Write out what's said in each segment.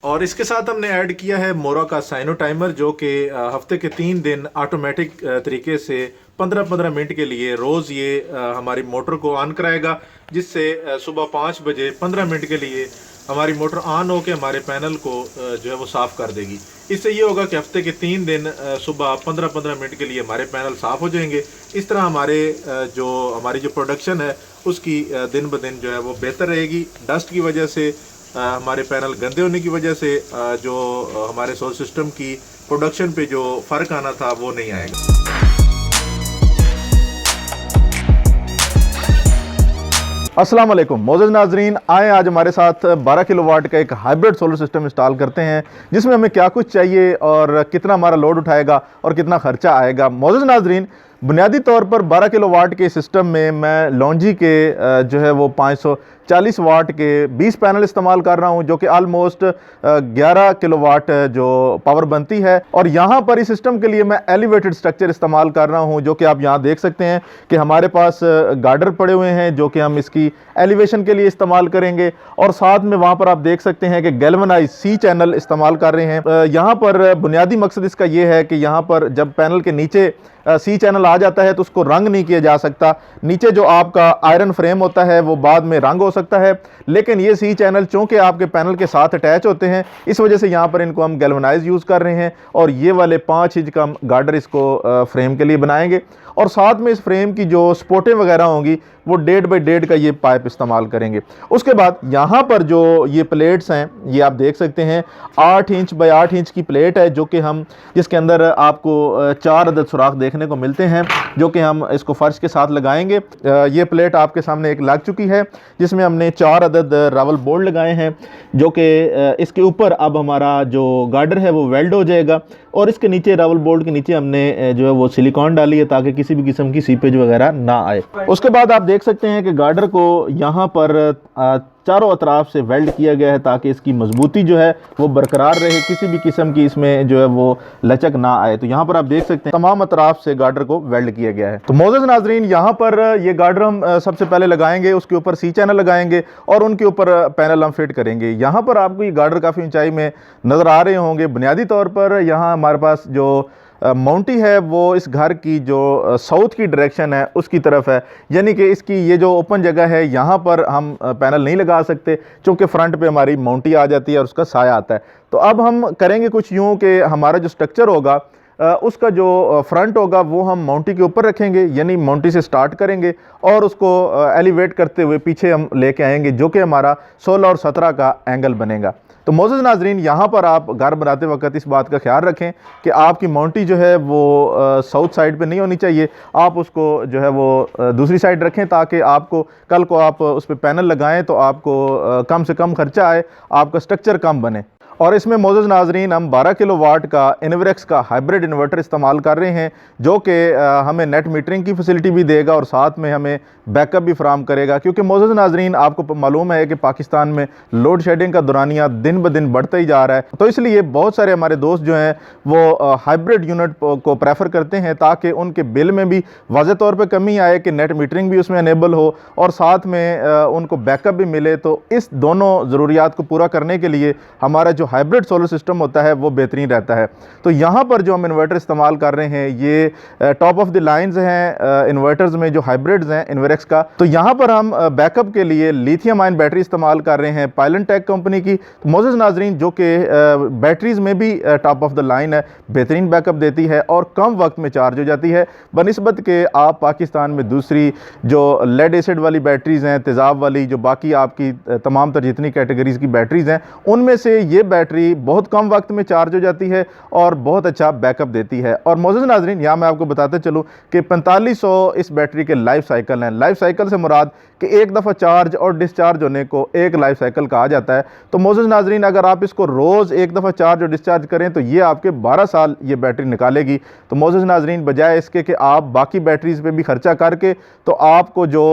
और इसके साथ हमने ऐड किया है मोरा का साइनो टाइमर, जो कि हफ्ते के 3 दिन ऑटोमेटिक तरीके से 15-15 मिनट के लिए रोज़ ये हमारी मोटर को ऑन कराएगा, जिससे सुबह 5 बजे 15 मिनट के लिए हमारी मोटर ऑन होकर हमारे पैनल को जो है वो साफ़ कर देगी। इससे ये होगा कि हफ्ते के 3 दिन सुबह 15-15 मिनट के लिए हमारे पैनल साफ़ हो जाएंगे। इस तरह हमारी जो प्रोडक्शन है उसकी दिन ब दिन जो है वो बेहतर रहेगी। डस्ट की वजह से, हमारे पैनल गंदे होने की वजह से जो हमारे सोलर सिस्टम की प्रोडक्शन पे जो फ़र्क आना था वो नहीं आएगा। अस्सलाम वालेकुम मोअज़्ज़ज़ नाज़रीन, आए आज हमारे साथ 12 किलोवाट का एक हाइब्रिड सोलर सिस्टम इंस्टॉल करते हैं, जिसमें हमें क्या कुछ चाहिए और कितना हमारा लोड उठाएगा और कितना खर्चा आएगा। मोअज़्ज़ज़ नाज़रीन, बुनियादी तौर पर 12 किलोवाट के सिस्टम में मैं लॉन्जी के जो है वो 540 वाट के 20 पैनल इस्तेमाल कर रहा हूं, जो कि आलमोस्ट 11 किलोवाट जो पावर बनती है। और यहां पर इस सिस्टम के लिए मैं एलिवेटेड स्ट्रक्चर इस्तेमाल कर रहा हूं, जो कि आप यहां देख सकते हैं कि हमारे पास गार्डर पड़े हुए हैं, जो कि हम इसकी एलिवेशन के लिए इस्तेमाल करेंगे। और साथ में वहां पर आप देख सकते हैं कि गैल्वेनाइज सी चैनल इस्तेमाल कर रहे हैं। यहां पर बुनियादी मकसद इसका यह है कि यहां पर जब पैनल के नीचे सी चैनल आ जाता है तो उसको रंग नहीं किया जा सकता। नीचे जो आपका आयरन फ्रेम होता है वो बाद में रंग हो सकता है, लेकिन ये सी चैनल चूंकि आपके पैनल के साथ अटैच होते हैं, इस वजह से यहाँ पर इनको हम गैल्वेनाइज यूज़ कर रहे हैं। और ये वाले 5 इंच का गार्डर इसको फ्रेम के लिए बनाएंगे। और साथ में इस फ्रेम की जो सपोर्टें वगैरह होंगी वो 1.5 बाई 1.5 का ये पाइप इस्तेमाल करेंगे। उसके बाद यहाँ पर जो ये प्लेट्स हैं, ये आप देख सकते हैं 8 इंच बाई 8 इंच की प्लेट है, जो कि हम जिसके अंदर आपको 4 अदद सुराख देखने को मिलते हैं, जो कि हम इसको फर्श के साथ लगाएंगे। ये प्लेट आपके सामने एक लग चुकी है, जिसमें हमने 4 अदद रावल बोल्ट लगाए हैं, जो कि इसके ऊपर अब हमारा जो गार्डर है वो वेल्ड हो जाएगा। और इसके नीचे रावल बोल्ट के नीचे हमने जो है वो सिलिकॉन डाली है, ताकि किसी भी किस्म की सीपेज वगैरह ना आए। उसके बाद आप देख सकते हैं कि गार्डर को यहाँ पर चारों अतराफ से वेल्ड किया गया है, ताकि इसकी मजबूती जो है वो बरकरार रहे, किसी भी किस्म की इसमें जो है वो लचक ना आए। तो यहाँ पर आप देख सकते हैं तमाम अतराफ से गार्डर को वेल्ड किया गया है। तो मोअज़्ज़ज़ नाज़रीन, यहाँ पर ये गार्डर हम सबसे पहले लगाएंगे, उसके ऊपर सी चैनल लगाएंगे और उनके ऊपर पैनल हम फिट करेंगे। यहाँ पर आपको ये गार्डर काफ़ी ऊंचाई में नज़र आ रहे होंगे। बुनियादी तौर पर यहाँ हमारे पास जो माउंटी है वो इस घर की जो साउथ की डायरेक्शन है उसकी तरफ है, यानी कि इसकी ये जो ओपन जगह है यहाँ पर हम पैनल नहीं लगा सकते, क्योंकि फ्रंट पे हमारी माउंटी आ जाती है और उसका साया आता है। तो अब हम करेंगे कुछ यूँ कि हमारा जो स्ट्रक्चर होगा उसका जो फ्रंट होगा वो हम माउंटी के ऊपर रखेंगे, यानी माउंटी से स्टार्ट करेंगे और उसको एलिवेट करते हुए पीछे हम लेके आएंगे, जो कि हमारा 16 और 17 का एंगल बनेगा। तो मोअज़्ज़ज़ नाज़रीन, यहाँ पर आप घर बनाते वक्त इस बात का ख्याल रखें कि आपकी माउंटी जो है वो साउथ साइड पे नहीं होनी चाहिए। आप उसको जो है वो दूसरी साइड रखें, ताकि आपको कल को आप उस पर पैनल लगाएं तो आपको कम से कम खर्चा आए, आपका स्ट्रक्चर कम बने। और इसमें मोअज़्ज़ज़ नाज़रीन हम 12 किलोवाट का इन्वर्क्स का हाइब्रिड इन्वर्टर इस्तेमाल कर रहे हैं, जो कि हमें नेट मीटरिंग की फैसिलिटी भी देगा और साथ में हमें बैकअप भी फराहम करेगा। क्योंकि मोअज़्ज़ज़ नाज़रीन, आपको मालूम है कि पाकिस्तान में लोड शेडिंग का दौरानिया दिन ब दिन बढ़ता ही जा रहा है। तो इसलिए बहुत सारे हमारे दोस्त जो हैं वो हाइब्रिड यूनिट को प्रेफर करते हैं, ताकि उनके बिल में भी वाज़ेह तौर पर कमी आए, कि नेट मीटरिंग भी उसमें अनेबल हो और साथ में उनको बैकअप भी मिले। तो इस दोनों ज़रूरियात को पूरा करने के लिए हमारा जो हाइब्रिड सोलर सिस्टम होता है वो बेहतरीन रहता है। तो यहाँ पर जो हम इन्वर्टर इस्तेमाल कर रहे हैं ये टॉप ऑफ द लाइंस हैं इन्वर्टर्स में, जो हाइब्रिड्स हैं इन्वर्क्स का। तो यहाँ पर हम बैकअप के लिए लिथियम आयन बैटरी इस्तेमाल कर रहे हैं पायलनटेक कंपनी की। तो मोअज़्ज़ज़ नाज़रीन, जो कि बैटरीज में भी टॉप ऑफ द लाइन है, बेहतरीन बैकअप देती है और कम वक्त में चार्ज हो जाती है, बनिस्बत के आप पाकिस्तान में दूसरी जो लेड एसिड वाली बैटरीज हैं, तेज़ाब वाली, जो बाकी आपकी तमाम तर जितनी कैटेगरीज की बैटरीज हैं, उनमें से ये बैटरी बहुत कम वक्त में चार्ज हो जाती है और बहुत अच्छा बैकअप देती है। और मोअज़्ज़ज़ नाज़रीन, यहाँ मैं आपको बताते चलूँ कि 4500 इस बैटरी के लाइफ साइकिल हैं। लाइफ साइकिल से मुराद कि एक दफ़ा चार्ज और डिस्चार्ज होने को एक लाइफ साइकिल कहा जाता है। तो मोअज़्ज़ज़ नाज़रीन, अगर आप इसको रोज़ एक दफ़ा चार्ज और डिस्चार्ज करें तो ये आपके 12 साल ये बैटरी निकालेगी। तो मोअज़्ज़ज़ नाज़रीन, बजाय इसके कि आप बाकी बैटरीज़ पे भी खर्चा करके तो आपको जो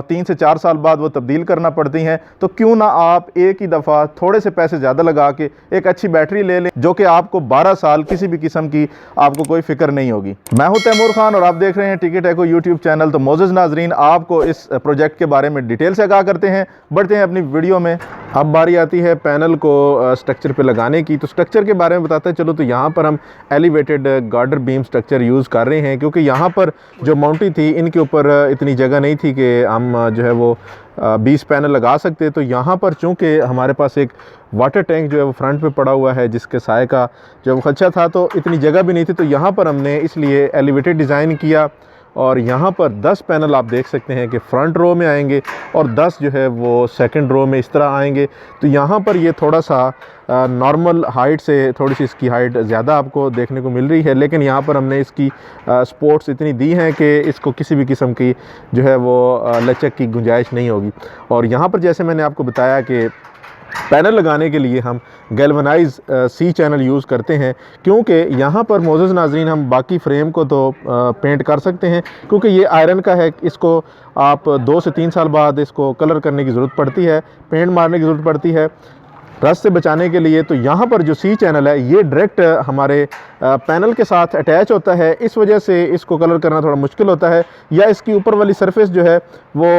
3 से 4 साल बाद वो तब्दील करना पड़ती हैं, तो क्यों ना आप एक ही दफ़ा थोड़े से पैसे ज़्यादा लगा के एक अच्छी बैटरी ले लें, जो कि आपको 12 साल किसी भी किस्म की आपको कोई फ़िक्र नहीं होगी। मैं हूं तैमूर खान और आप देख रहे हैं टिकी टेको यूट्यूब चैनल। तो मोअज़्ज़ज़ नाज़रीन, आपको इस प्रोजेक्ट के बारे में डिटेल से आगाह करते हैं, बढ़ते हैं अपनी वीडियो में। अब बारी आती है पैनल को स्ट्रक्चर पे लगाने की। तो स्ट्रक्चर के बारे में बताते हैं चलो। तो यहाँ पर हम elevated girder beam structure use कर रहे हैं, क्योंकि यहाँ पर जो माउंटी थी इनके ऊपर इतनी जगह नहीं थी कि हम जो है वो 20 पैनल लगा सकते। तो यहाँ पर चूँकि हमारे पास एक वाटर टैंक जो है वो फ्रंट पे पड़ा हुआ है, जिसके साए का जो वो खर्चा था, तो इतनी जगह भी नहीं थी। तो यहाँ पर हमने इसलिए एलिवेटेड डिज़ाइन किया और यहाँ पर 10 पैनल आप देख सकते हैं कि फ्रंट रो में आएंगे और 10 जो है वो सेकंड रो में इस तरह आएंगे। तो यहाँ पर ये थोड़ा सा नॉर्मल हाइट से थोड़ी सी इसकी हाइट ज़्यादा आपको देखने को मिल रही है, लेकिन यहाँ पर हमने इसकी सपोर्ट्स इतनी दी हैं कि इसको किसी भी किस्म की जो है वो लचक की गुंजाइश नहीं होगी। और यहाँ पर जैसे मैंने आपको बताया कि पैनल लगाने के लिए हम गैल्वनाइज सी चैनल यूज़ करते हैं, क्योंकि यहाँ पर मोअज़्ज़ज़ नाज़रीन हम बाकी फ्रेम को तो पेंट कर सकते हैं, क्योंकि ये आयरन का है। इसको आप 2 से 3 साल बाद इसको कलर करने की ज़रूरत पड़ती है, पेंट मारने की ज़रूरत पड़ती है रस्ट से बचाने के लिए। तो यहाँ पर जो सी चैनल है ये डायरेक्ट हमारे पैनल के साथ अटैच होता है, इस वजह से इसको कलर करना थोड़ा मुश्किल होता है, या इसकी ऊपर वाली सरफेस जो है वो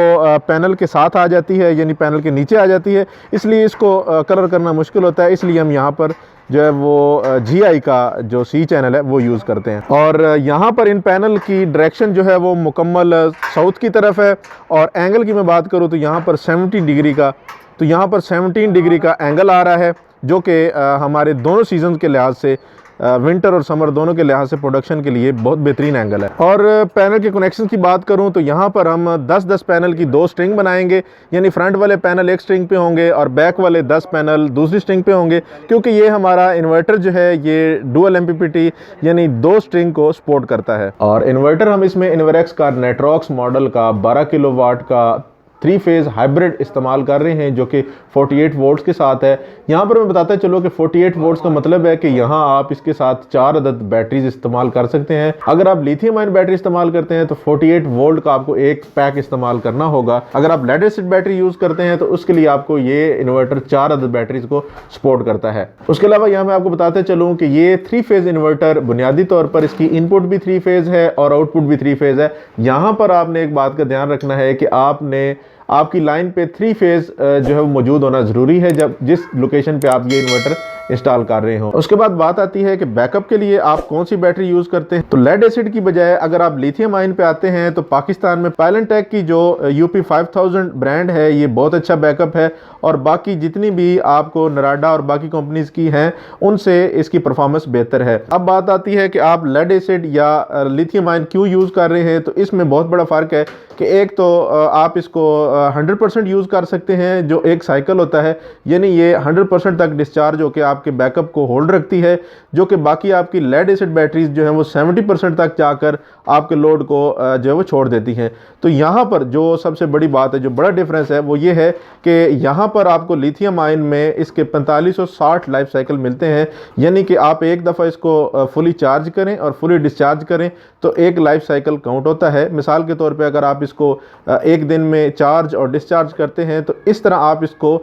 पैनल के साथ आ जाती है, यानी पैनल के नीचे आ जाती है, इसलिए इसको कलर करना मुश्किल होता है। इसलिए हम यहाँ पर जो है वो GI का जो सी चैनल है वो यूज़ करते हैं। और यहाँ पर इन पैनल की डायरेक्शन जो है वो मुकम्मल साउथ की तरफ है। और एंगल की मैं बात करूँ तो यहाँ पर 17 डिग्री का, तो यहाँ पर 17 डिग्री का एंगल आ रहा है, जो कि हमारे दोनों सीज़न के लिहाज से, विंटर और समर दोनों के लिहाज से प्रोडक्शन के लिए बहुत बेहतरीन एंगल है। और पैनल के कनेक्शन की बात करूं तो यहाँ पर हम 10-10 पैनल की 2 स्ट्रिंग बनाएंगे, यानी फ्रंट वाले पैनल एक स्ट्रिंग पे होंगे और बैक वाले 10 पैनल दूसरी स्ट्रिंग पे होंगे, क्योंकि ये हमारा इन्वर्टर जो है ये डुअल MPPT यानी 2 स्ट्रिंग को सपोर्ट करता है। और इन्वर्टर हम इसमें इन्वरेक्स का नेट्रॉक्स मॉडल का 12 किलोवाट का 3 फेज़ हाइब्रिड इस्तेमाल कर रहे हैं, जो कि 48 वोल्ट्स के साथ है। यहाँ पर मैं बताता चलो कि 48 वोल्ट्स का मतलब है कि यहाँ आप इसके साथ 4 अदद बैटरीज इस्तेमाल कर सकते हैं। अगर आप लिथियम आयन बैटरी इस्तेमाल करते हैं तो 48 वोल्ट का आपको एक पैक इस्तेमाल करना होगा। अगर आप लेड एसिड बैटरी यूज़ करते हैं तो उसके लिए आपको ये इन्वर्टर 4 अदद बैटरीज को सपोर्ट करता है। उसके अलावा यहाँ मैं आपको बताते चलूँ कि ये 3 फेज़ इन्वर्टर बुनियादी तौर पर इसकी इनपुट भी 3 फेज़ है और आउटपुट भी 3 फेज़ है। यहाँ पर आपने एक बात का ध्यान रखना है कि आपकी लाइन पे 3 फेज़ जो है वो मौजूद होना ज़रूरी है जब जिस लोकेशन पे आप ये इन्वर्टर इंस्टॉल कर रहे हो। उसके बाद बात आती है कि बैकअप के लिए आप कौन सी बैटरी यूज़ करते हैं। तो लेड एसिड की बजाय अगर आप लिथियम आयन पे आते हैं तो पाकिस्तान में पायलेंटेक की जो UP 5000 ब्रांड है ये बहुत अच्छा बैकअप है, और बाकी जितनी भी आपको नराडा और बाकी कंपनीज की हैं उनसे इसकी परफॉर्मेंस बेहतर है। अब बात आती है कि आप लेड एसिड या लिथियम आयन क्यों यूज़ कर रहे हैं। तो इसमें बहुत बड़ा फ़र्क है कि एक तो आप इसको 100% यूज़ कर सकते हैं, जो एक साइकिल होता है, यानी ये 100% तक डिस्चार्ज होकर आपके बैकअप को होल्ड रखती है, जो कि बाकी आपकी लेड एसिड बैटरीज जो है वो 70% तक जाकर आपके लोड को जो है वो छोड़ देती हैं। तो यहाँ पर जो सबसे बड़ी बात है, जो बड़ा डिफरेंस है वो ये है कि यहाँ पर आपको लिथियम आयन में इसके 4560 लाइफ साइकिल मिलते हैं, यानी कि आप एक दफ़ा इसको फुली चार्ज करें और फुली डिस्चार्ज करें तो एक लाइफ साइकिल काउंट होता है। मिसाल के तौर पे अगर आप इसको एक दिन में चार्ज और डिस्चार्ज करते हैं तो इस तरह आप इसको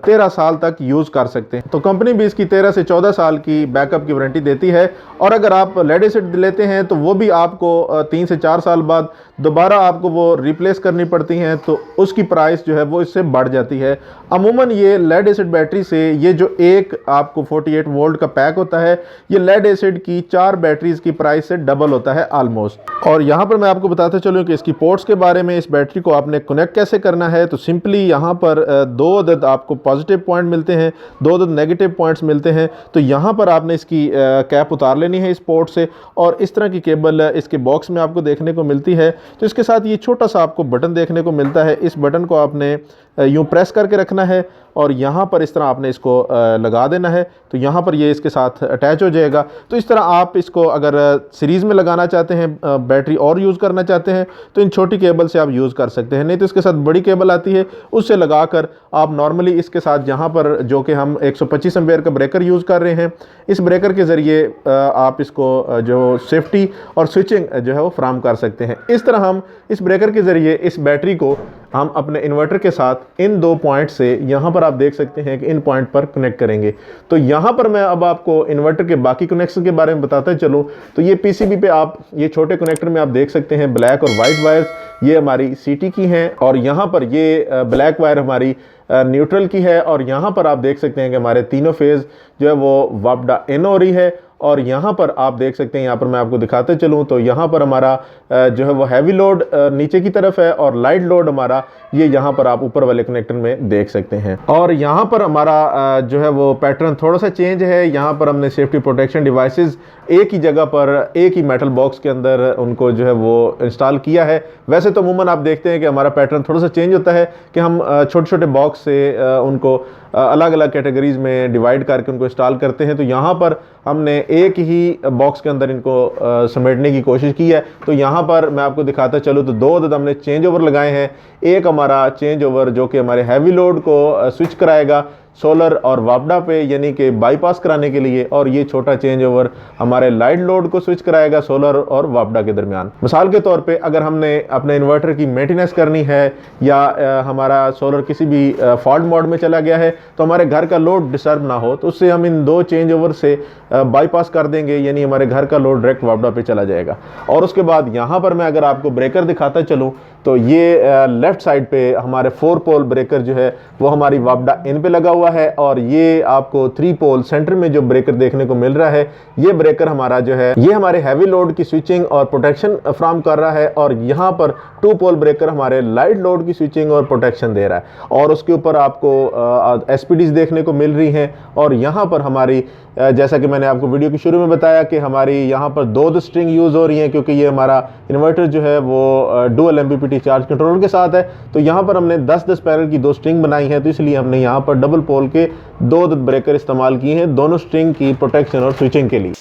13 साल तक यूज़ कर सकते हैं। तो कंपनी भी इसकी 13 से 14 साल की बैकअप की वारंटी देती है। और अगर आप लेड एसिड लेते हैं तो वो भी आपको 3 से 4 साल बाद दोबारा आपको वो रिप्लेस करनी पड़ती हैं, तो उसकी प्राइस जो है वो इससे बढ़ जाती है। अमूमन ये लेड एसिड बैटरी से ये जो एक आपको 48 वोल्ट का पैक होता है, ये लेड एसिड की 4 बैटरीज की प्राइस से डबल होता है ऑलमोस्ट। और यहाँ पर मैं आपको बताते चलूँ कि इसकी पोर्ट्स के बारे में, इस बैटरी को आपने कनेक्ट कैसे करना है। तो सिंपली यहाँ पर 2 अदद आपको पॉजिटिव पॉइंट मिलते हैं, 2 अदद नेगेटिव पॉइंट्स मिलते हैं। तो यहाँ पर आपने इसकी कैप उतार लेनी है इस पोर्ट से, और इस तरह की केबल इसके बॉक्स में आपको देखने को मिलती है। तो इसके साथ ये छोटा सा आपको बटन देखने को मिलता है, इस बटन को आपने यूँ प्रेस करके रखना है और यहाँ पर इस तरह आपने इसको लगा देना है। तो यहाँ पर ये इसके साथ अटैच हो जाएगा। तो इस तरह आप इसको अगर सीरीज़ में लगाना चाहते हैं, बैटरी और यूज़ करना चाहते हैं, तो इन छोटी केबल से आप यूज़ कर सकते हैं। नहीं तो इसके साथ बड़ी केबल आती है, उससे लगाकर आप नॉर्मली इसके साथ यहाँ पर जो कि हम 125 एम्पेयर का ब्रेकर यूज़ कर रहे हैं, इस ब्रेकर के ज़रिए आप इसको जो सेफ्टी और स्विचिंग जो है वो फ्राहम कर सकते हैं। इस तरह हम इस ब्रेकर के ज़रिए इस बैटरी को हम अपने इन्वर्टर के साथ इन 2 पॉइंट से, यहाँ पर आप देख सकते हैं कि इन पॉइंट पर कनेक्ट करेंगे। तो यहाँ पर मैं अब आपको इन्वर्टर के बाकी कनेक्शन के बारे में बताते चलूँ। तो ये PCB पे आप ये छोटे कनेक्टर में आप देख सकते हैं ब्लैक और वाइट वायर्स, ये हमारी CT की हैं, और यहाँ पर ये ब्लैक वायर हमारी न्यूट्रल की है। और यहाँ पर आप देख सकते हैं कि हमारे तीनों फेज़ जो है वो वापडा इन हो रही है। और यहाँ पर आप देख सकते हैं, यहाँ पर मैं आपको दिखाते चलूँ तो यहाँ पर हमारा जो है वो हैवी लोड नीचे की तरफ है और लाइट लोड हमारा ये यहाँ पर आप ऊपर वाले कनेक्टर में देख सकते हैं। और यहाँ पर हमारा जो है वो पैटर्न थोड़ा सा चेंज है। यहाँ पर हमने सेफ्टी प्रोटेक्शन डिवाइसेस एक ही जगह पर एक ही मेटल बॉक्स के अंदर उनको जो है वो इंस्टॉल किया है। वैसे तो अमूमन आप देखते हैं कि हमारा पैटर्न थोड़ा सा चेंज होता है कि हम छोटे छोटे बॉक्स से उनको अलग अलग कैटेगरीज में डिवाइड करके उनको इंस्टॉल करते हैं। तो यहाँ पर हमने एक ही बॉक्स के अंदर इनको समेटने की कोशिश की है। तो यहाँ पर मैं आपको दिखाता चलूँ तो 2 अदद हमने चेंज ओवर लगाए हैं। एक हमारा चेंज ओवर जो कि हमारे हैवी लोड को स्विच कराएगा सोलर और वापडा पे, यानी कि बाईपास कराने के लिए, और ये छोटा चेंज ओवर हमारे लाइट लोड को स्विच कराएगा सोलर और वापडा के दरमियान। मिसाल के तौर पे अगर हमने अपने इन्वर्टर की मेंटेनेंस करनी है या हमारा सोलर किसी भी फॉल्ट मोड में चला गया है तो हमारे घर का लोड डिस्टर्ब ना हो, तो उससे हम इन 2 चेंज ओवर से बाईपास कर देंगे, यानी हमारे घर का लोड डायरेक्ट वापडा पे चला जाएगा। और उसके बाद यहाँ पर मैं अगर आपको ब्रेकर दिखाता चलूँ तो ये लेफ्ट साइड पे हमारे 4 पोल ब्रेकर जो है वो हमारी वापडा इन पे लगा हुआ है। और ये आपको 3 पोल सेंटर में जो ब्रेकर देखने को मिल रहा है, ये ब्रेकर हमारा जो है ये हमारे हैवी लोड की स्विचिंग और प्रोटेक्शन फ्राहम कर रहा है। और यहाँ पर 2 पोल ब्रेकर हमारे लाइट लोड की स्विचिंग और प्रोटेक्शन दे रहा है। और उसके ऊपर आपको एसपीडीज देखने को मिल रही हैं। और यहाँ पर हमारी जैसा कि मैंने आपको वीडियो की शुरू में बताया कि हमारी यहाँ पर 2 स्ट्रिंग यूज़ हो रही हैं, क्योंकि ये हमारा इन्वर्टर जो है वो डुअल एमपीपीटी चार्ज कंट्रोलर के साथ है। तो यहाँ पर हमने 10-10 पैनल की 2 स्ट्रिंग बनाई है, तो इसलिए हमने यहाँ पर डबल पोल के 2 ब्रेकर इस्तेमाल किए हैं दोनों स्ट्रिंग की प्रोटेक्शन और स्विचिंग के लिए।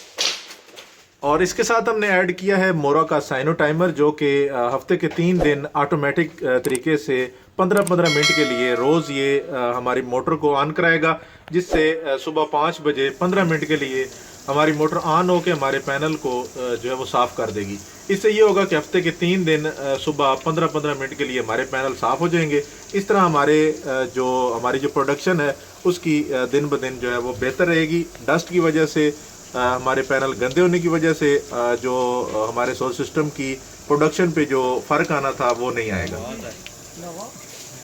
और इसके साथ हमने ऐड किया है मोरा का साइनो टाइमर, जो कि हफ्ते के 3 दिन ऑटोमेटिक तरीके से 15-15 मिनट के लिए रोज़ ये हमारी मोटर को ऑन कराएगा, जिससे सुबह 5 बजे 15 मिनट के लिए हमारी मोटर ऑन होकर हमारे पैनल को जो है वो साफ़ कर देगी। इससे ये होगा कि हफ्ते के 3 दिन सुबह 15-15 मिनट के लिए हमारे पैनल साफ़ हो जाएंगे। इस तरह हमारी जो प्रोडक्शन है उसकी दिन ब दिन जो है वो बेहतर रहेगी। डस्ट की वजह से, हमारे पैनल गंदे होने की वजह से जो हमारे सोलर सिस्टम की प्रोडक्शन पे जो फ़र्क आना था वो नहीं आएगा।